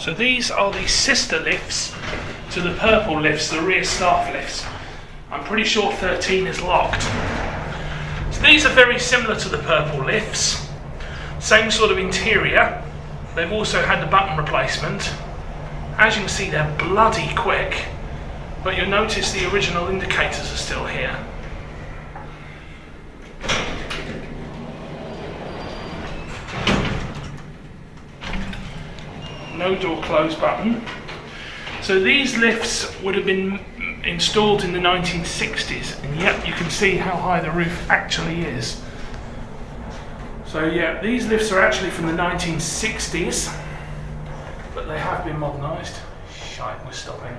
So these are the sister lifts to the purple lifts, the rear staff lifts. I'm pretty sure 13 is locked. So these are very similar to the purple lifts. Same sort of interior. They've also had the button replacement. As you can see, they're bloody quick, but you'll notice the original indicators are still here. No door close button. So these lifts would have been installed in the 1960s, and yet you can see how high the roof actually is. So yeah, these lifts are actually from the 1960s, but they have been modernised. Shite, we're stopping.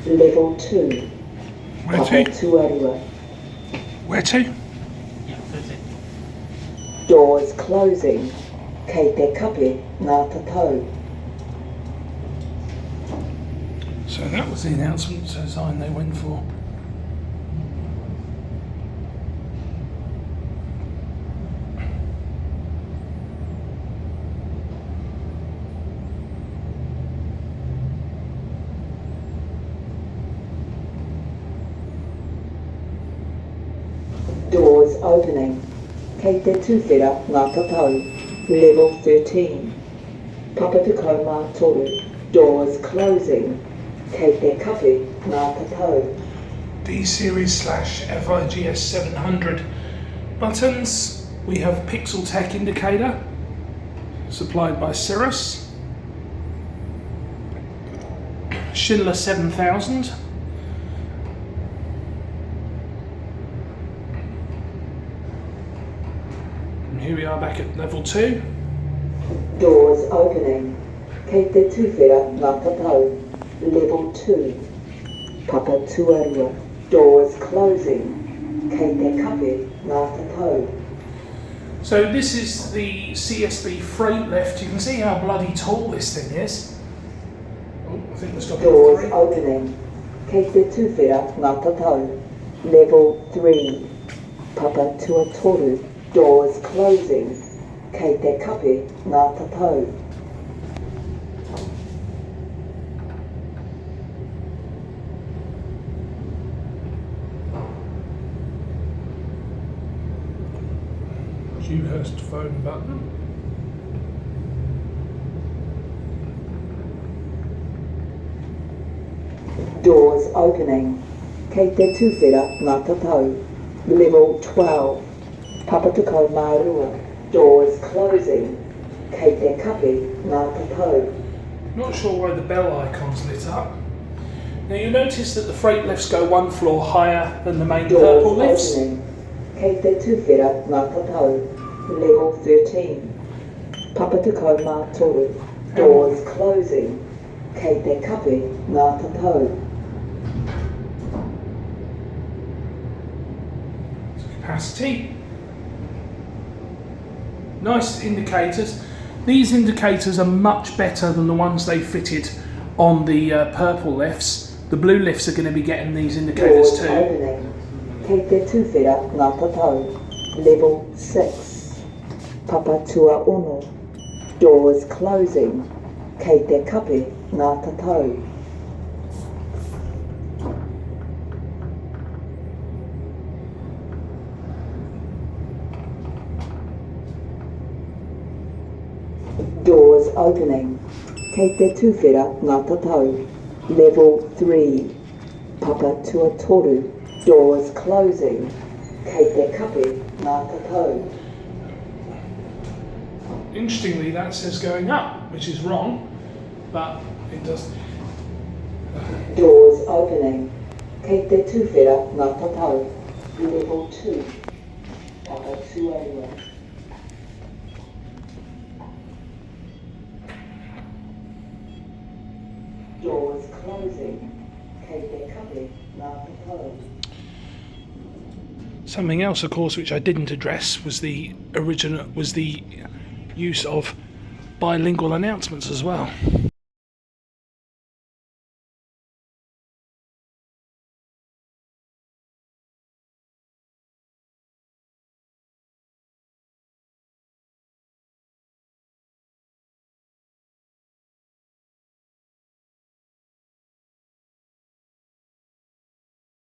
Level 2. Where to? Where to? Doors closing. Kei te kapi ngā tatau. So that was the announcement design they went for. Doors opening. Kei te tuwhera ngā tatau. Level 13. Papatiko mā toru. Doors closing. Kei te kapi ngā tatau. D-Series / FIGS 700 buttons. We have Pixel Tech indicator supplied by Cirrus. Schindler 7000. And here we are back at level 2. Doors opening. Kei te tuwhera ngā tatau. Level 2. Papa tuarua. Doors closing. Kei te kapi ngā tatau. So this is the CSB Freight lift. You can see how bloody tall this thing is. Oh, I think we're stopping Doors at 3. opening. Kei te tuwhera ngā tatau. Level 3. Papa tuatoru. Doors closing. Kei te kapi ngā tatau. Dewhurst phone button. Doors opening. Kei te tuwhera ngā tatau. Level 12. Papatiko mārua. Doors closing. Kei te kapi ngā tatau. Not sure why the bell icon's lit up. Now you notice that the freight lifts go one floor higher than the main purple Doors lifts. opening. Kei te tuwhera ngā tatau. Level 13. Papatiko mā toru. Doors closing. Kei te kapi ngā tatau. Capacity. Nice indicators. These indicators are much better than the ones they fitted on the purple lifts. The blue lifts are going to be getting these indicators Doors too. opening. Kei te tuwhera ngā tatau. Level 6. Papatua ono. Doors closing. Kei te kapi ngā tatau. Doors opening. Kei te tuwhera ngā tatau. Level 3. Papatua toru. Doors closing. Kei te kapi ngā tatau. Interestingly, that says going up, which is wrong, but it does. Doors opening. Kei te tuwhera ngā tatau. Level 2. Papatuarua. Doors closing. Kei te kapi ngā tatau. Something else, of course, which I didn't address was the use of bilingual announcements as well.